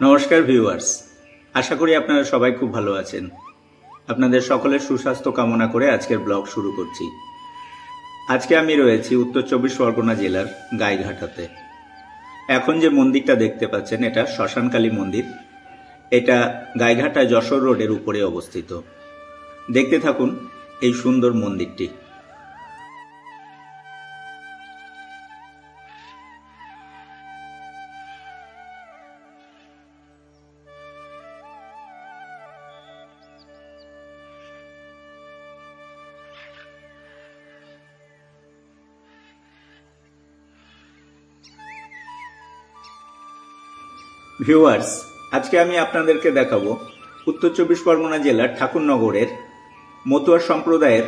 নমস্কার ভিউয়ার্স, আশা করি আপনারা সবাই খুব ভালো আছেন। আপনাদের সকলের সুস্বাস্থ্য কামনা করে আজকের ব্লগ শুরু করছি। আজকে আমি রয়েছি উত্তর 24 পরগনা জেলার গাইঘাটাতে। এখন যে মন্দিরটা দেখতে পাচ্ছেন এটা শ্মশানকালী মন্দির। এটা গাইঘাটা যশোর রোডের উপরে অবস্থিত। দেখতে থাকুন এই সুন্দর মন্দিরটি। ভিউয়ার্স, আজকে আমি আপনাদেরকে দেখাবো উত্তর 24 পরগনা জেলার ঠাকুরনগরের মতুয়া সম্প্রদায়ের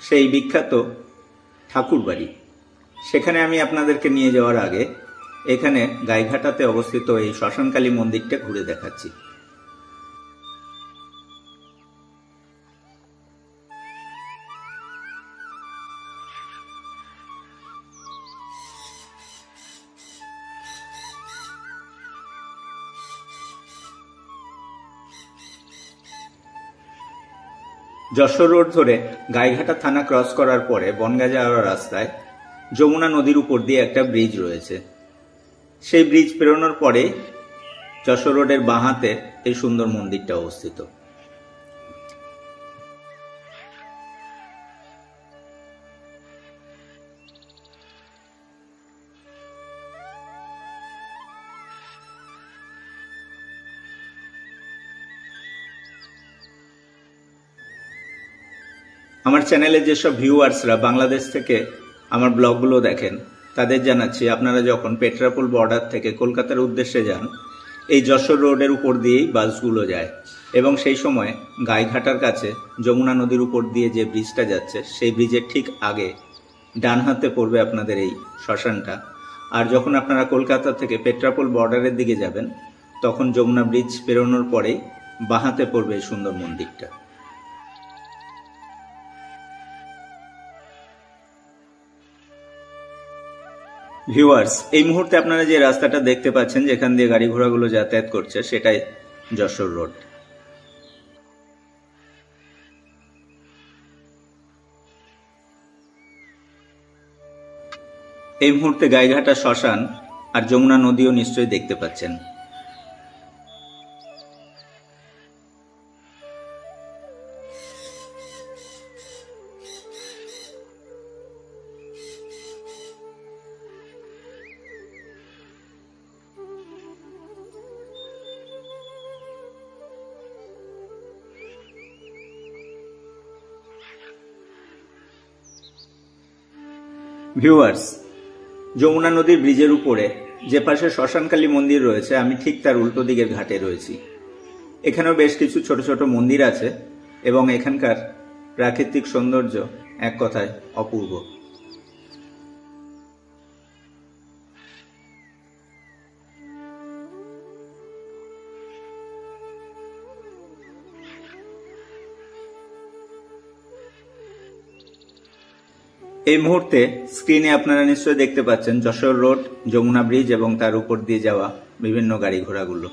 সেই বিখ্যাত ঠাকুরবাড়ি। সেখানে আমি আপনাদেরকে নিয়ে যাওয়ার আগে এখানে গাইঘাটাতে অবস্থিত এই শ্মশানকালী মন্দিরটা ঘুরে দেখাচ্ছি। যশোর রোড ধরে গাইঘাটা থানা ক্রস করার পরে বনগাঁ যাওয়ার রাস্তায় যমুনা নদীর উপর দিয়ে একটা ব্রিজ রয়েছে। সেই ব্রিজ পেরোনোর পরে যশোর রোডের বাঁ হাতে এই সুন্দর মন্দিরটা অবস্থিত। আমার চ্যানেলে যেসব ভিউয়ার্সরা বাংলাদেশ থেকে আমার ব্লগগুলো দেখেন তাদের জানাচ্ছি, আপনারা যখন পেট্রাপোল বর্ডার থেকে কলকাতার উদ্দেশ্যে যান এই যশোর রোডের উপর দিয়েই বাসগুলো যায় এবং সেই সময় গাইঘাটার কাছে যমুনা নদীর উপর দিয়ে যে ব্রিজটা যাচ্ছে সেই ব্রিজের ঠিক আগে ডান হাতে পড়বে আপনাদের এই শ্মশানটা। আর যখন আপনারা কলকাতা থেকে পেট্রাপোল বর্ডারের দিকে যাবেন তখন যমুনা ব্রিজ পেরোনোর পরেই বাঁ হাতে পড়বে এই সুন্দর মন্দিরটা। ভিউয়ার্স, এই মুহূর্তে আপনারা যে রাস্তাটা দেখতে পাচ্ছেন যেখান দিয়ে গাড়ি ঘোড়াগুলো যাতায়াত করছে সেটাই যশোর রোড। এই মুহূর্তে গাইঘাটা শ্মশান আর যমুনা নদীও নিশ্চয়ই দেখতে পাচ্ছেন। ভিউয়ার্স, যমুনা নদীর ব্রিজের উপরে যে পাশে শ্মশানকালী মন্দির রয়েছে আমি ঠিক তার উল্টো দিকের ঘাটে রয়েছি। এখানেও বেশ কিছু ছোট ছোট মন্দির আছে এবং এখানকার প্রাকৃতিক সৌন্দর্য এক কথায় অপূর্ব। এই মুহূর্তে স্ক্রিনে আপনারা নিশ্চয়ই দেখতে পাচ্ছেন যশোর রোড, যমুনা ব্রিজ এবং তার উপর দিয়ে যাওয়া বিভিন্ন গাড়ি ঘোড়াগুলো।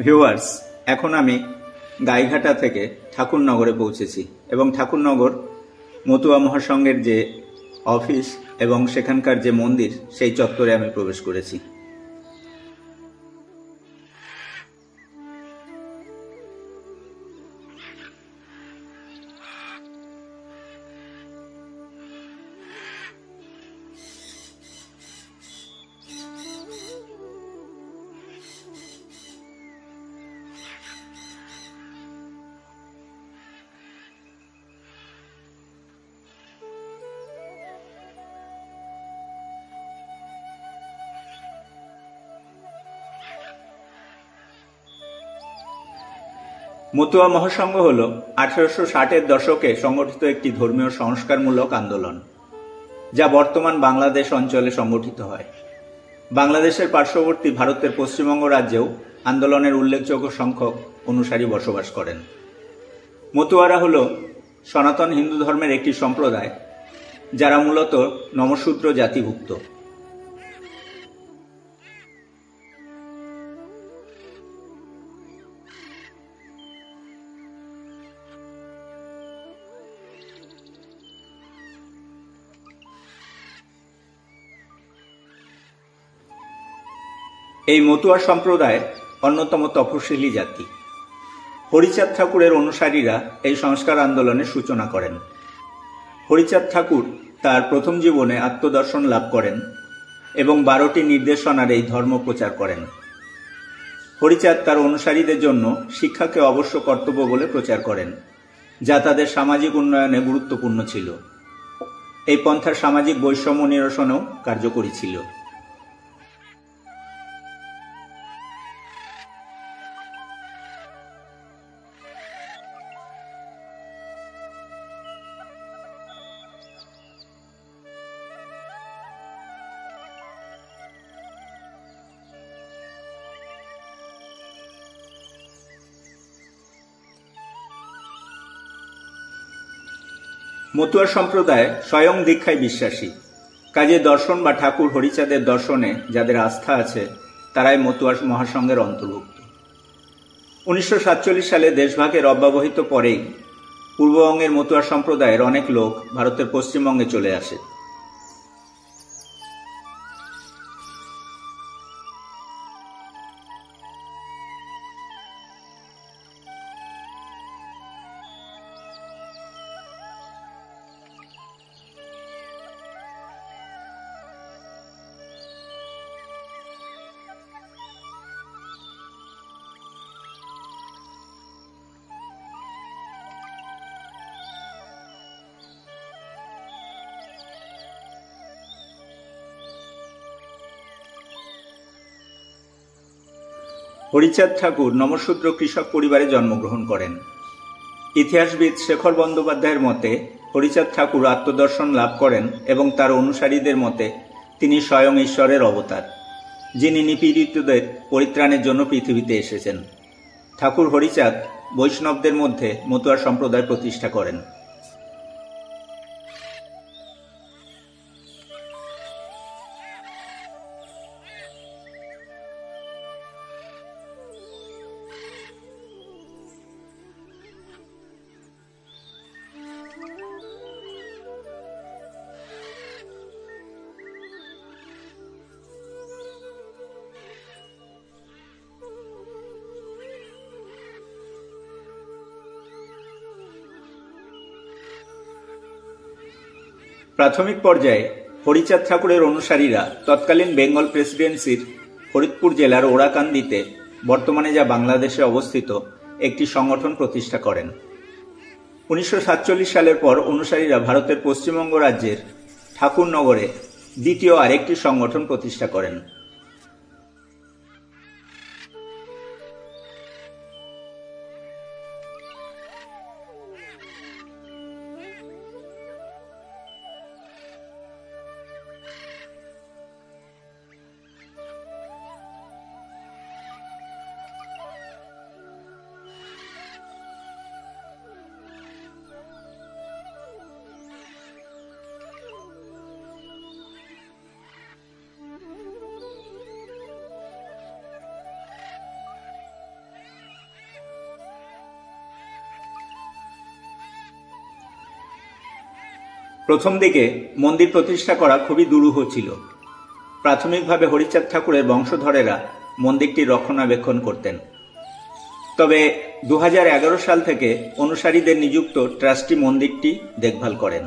ভিউয়ার্স, এখন আমি গাইঘাটা থেকে ঠাকুরনগরে পৌঁছেছি এবং ঠাকুরনগর মতুয়া মহাসংঘের যে অফিস এবং সেখানকার যে মন্দির সেই চত্বরে আমি প্রবেশ করেছি। মতুয়া মহাসংঘ হল 1860-এর দশকে সংগঠিত একটি ধর্মীয় সংস্কারমূলক আন্দোলন, যা বর্তমান বাংলাদেশ অঞ্চলে সংগঠিত হয়। বাংলাদেশের পার্শ্ববর্তী ভারতের পশ্চিমবঙ্গ রাজ্যেও আন্দোলনের উল্লেখযোগ্য সংখ্যক অনুসারী বসবাস করেন। মতুয়ারা হল সনাতন হিন্দু ধর্মের একটি সম্প্রদায় যারা মূলত নমশূদ্র জাতিভুক্ত। এই মতুয়া সম্প্রদায় অন্যতম তপশিলি জাতি। হরিচাঁদ ঠাকুরের অনুসারীরা এই সংস্কার আন্দোলনের সূচনা করেন। হরিচাঁদ ঠাকুর তার প্রথম জীবনে আত্মদর্শন লাভ করেন এবং 12টি নির্দেশনার এই ধর্ম প্রচার করেন। হরিচাঁদ তার অনুসারীদের জন্য শিক্ষাকে অবশ্য কর্তব্য বলে প্রচার করেন, যা তাদের সামাজিক উন্নয়নে গুরুত্বপূর্ণ ছিল। এই পন্থার সামাজিক বৈষম্য নিরসনেও কার্যকরী ছিল। মতুয়া সম্প্রদায় স্বয়ং দীক্ষায় বিশ্বাসী, কাজে দর্শন বা ঠাকুর হরিচাঁদের দর্শনে যাদের আস্থা আছে তারাই মতুয়া মহাসংঘের অন্তর্ভুক্ত। 1947 সালে দেশভাগের অব্যবহিত পরেই পূর্ববঙ্গের মতুয়া সম্প্রদায়ের অনেক লোক ভারতের পশ্চিমবঙ্গে চলে আসে। হরিচাঁদ ঠাকুর নমশূদ্র কৃষক পরিবারে জন্মগ্রহণ করেন। ইতিহাসবিদ শেখর বন্দ্যোপাধ্যায়ের মতে হরিচাঁদ ঠাকুর আত্মদর্শন লাভ করেন এবং তার অনুসারীদের মতে তিনি স্বয়ং ঈশ্বরের অবতার, যিনি নিপীড়িতদের পরিত্রাণের জন্য পৃথিবীতে এসেছেন। ঠাকুর হরিচাঁদ বৈষ্ণবদের মধ্যে মতুয়া সম্প্রদায় প্রতিষ্ঠা করেন। প্রাথমিক পর্যায়ে হরিচাঁদ ঠাকুরের অনুসারীরা তৎকালীন বেঙ্গল প্রেসিডেন্সির ফরিদপুর জেলার ওরাকান্দিতে, বর্তমানে যা বাংলাদেশে অবস্থিত, একটি সংগঠন প্রতিষ্ঠা করেন। 1947 সালের পর অনুসারীরা ভারতের পশ্চিমবঙ্গ রাজ্যের ঠাকুরনগরে দ্বিতীয় আরেকটি সংগঠন প্রতিষ্ঠা করেন। প্রথম দিকে মন্দির প্রতিষ্ঠা করা খুবই দুরূহ ছিল। প্রাথমিকভাবে হরিচাঁদ ঠাকুরের বংশধরেরা মন্দিরটি রক্ষণাবেক্ষণ করতেন। তবে 2011 সাল থেকে অনুসারীদের নিযুক্ত ট্রাস্টি মন্দিরটি দেখভাল করেন।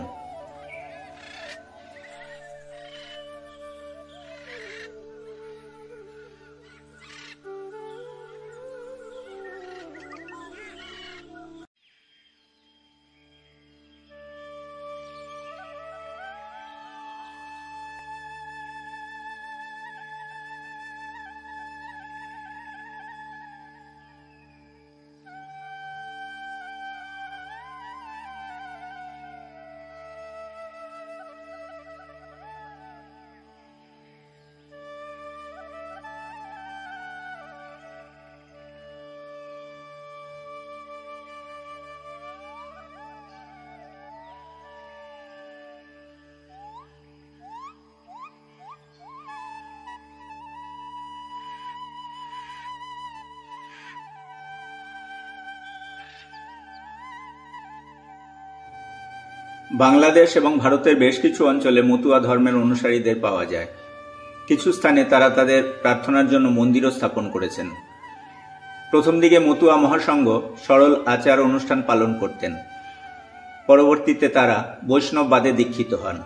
বাংলাদেশ এবং ভারতের বেশ কিছু অঞ্চলে মতুয়া ধর্মের অনুসারীদের পাওয়া যায়। কিছু স্থানে তারা তাদের প্রার্থনার জন্য মন্দিরও স্থাপন করেছেন। প্রথম দিকে মতুয়া মহাসংঘ সরল আচার অনুষ্ঠান পালন করতেন। পরবর্তীতে তারা বৈষ্ণববাদে দীক্ষিত হন।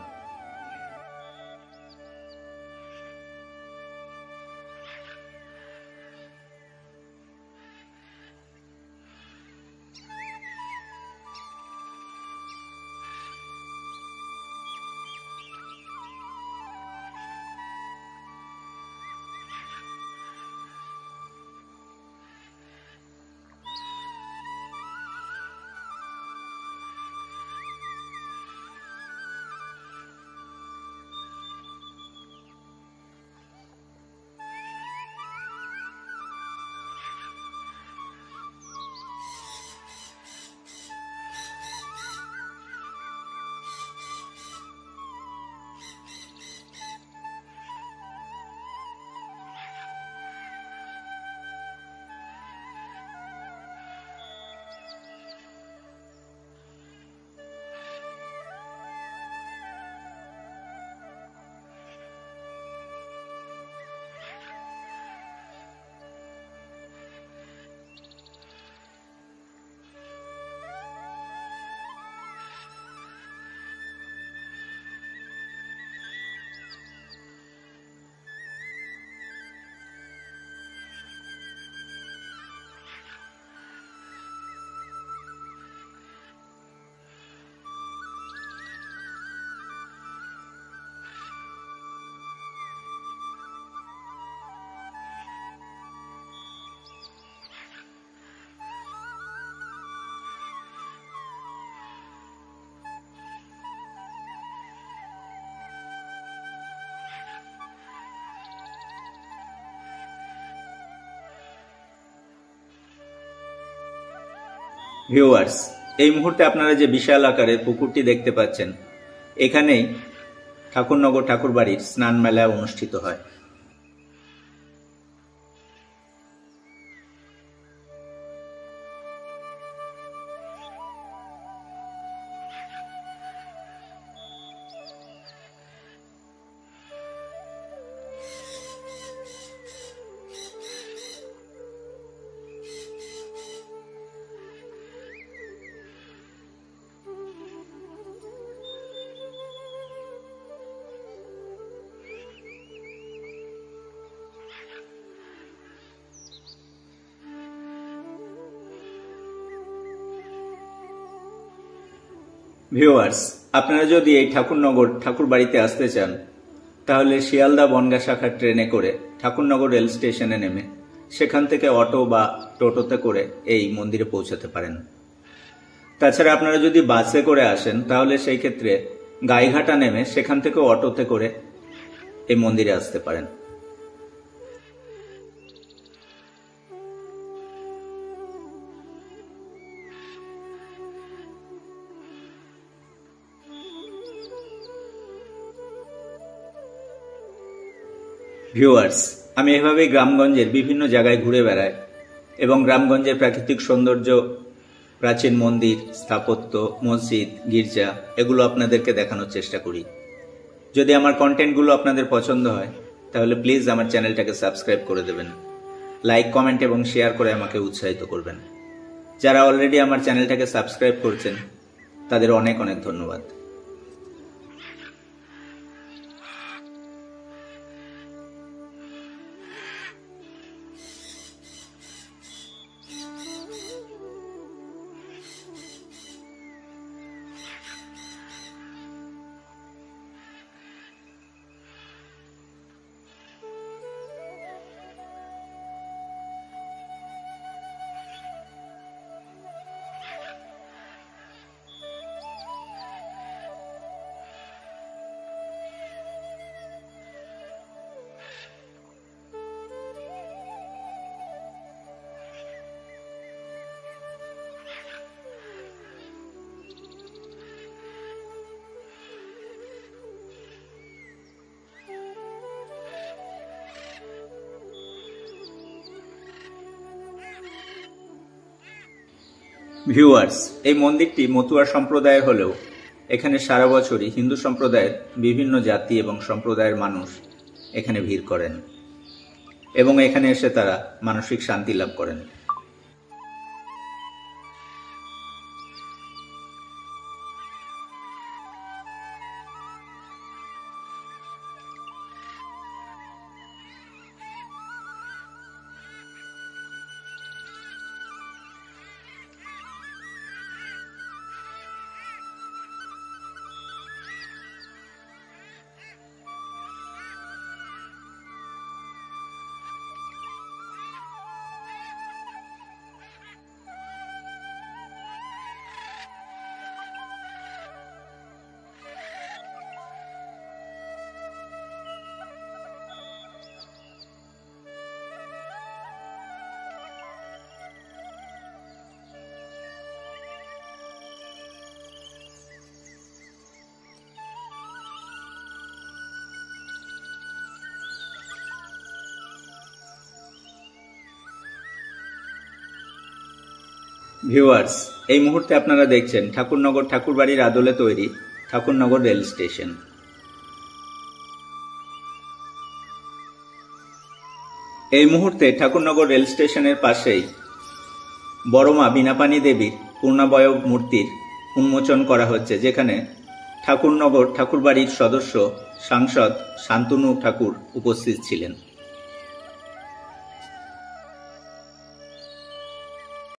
ভিউয়ার্স, এই মুহূর্তে আপনারা যে বিশাল আকারের পুকুরটি দেখতে পাচ্ছেন, এখানেই ঠাকুরনগর ঠাকুরবাড়ির স্নান মেলা অনুষ্ঠিত হয়। ভিউয়ার্স, আপনারা যদি এই ঠাকুরনগর ঠাকুরবাড়িতে আসতে চান, তাহলে শিয়ালদা বনগাঁ শাখার ট্রেনে করে ঠাকুরনগর রেল স্টেশনে নেমে সেখান থেকে অটো বা টোটোতে করে এই মন্দিরে পৌঁছাতে পারেন। তাছাড়া আপনারা যদি বাসে করে আসেন, তাহলে সেই ক্ষেত্রে গাইঘাটা নেমে সেখান থেকে অটোতে করে এই মন্দিরে আসতে পারেন। ভিউয়ার্স, আমি এভাবেই গ্রামগঞ্জের বিভিন্ন জায়গায় ঘুরে বেড়াই এবং গ্রামগঞ্জের প্রাকৃতিক সৌন্দর্য, প্রাচীন মন্দির, স্থাপত্য, মসজিদ, গির্জা এগুলো আপনাদেরকে দেখানোর চেষ্টা করি। যদি আমার কন্টেন্টগুলো আপনাদের পছন্দ হয়, তাহলে প্লিজ আমার চ্যানেলটাকে সাবস্ক্রাইব করে দেবেন, লাইক, কমেন্ট এবং শেয়ার করে আমাকে উৎসাহিত করবেন। যারা অলরেডি আমার চ্যানেলটাকে সাবস্ক্রাইব করছেন, তাদের অনেক অনেক ধন্যবাদ। ভিউয়ার্স, এই মন্দিরটি মতুয়া সম্প্রদায়ের হলেও এখানে সারা বছরই হিন্দু সম্প্রদায়ের বিভিন্ন জাতি এবং সম্প্রদায়ের মানুষ এখানে ভিড় করেন এবং এখানে এসে তারা মানসিক শান্তি লাভ করেন। ভিউয়ার্স, এই মুহূর্তে আপনারা দেখছেন ঠাকুরনগর ঠাকুরবাড়ির আদলে তৈরি ঠাকুরনগর রেল স্টেশন। এই মুহূর্তে ঠাকুরনগর রেল স্টেশনের পাশেই বড়মা বীণাপাণি দেবীর পূর্ণাবয়ব মূর্তির উন্মোচন করা হচ্ছে, যেখানে ঠাকুরনগর ঠাকুরবাড়ির সদস্য সাংসদ শান্তনু ঠাকুর উপস্থিত ছিলেন।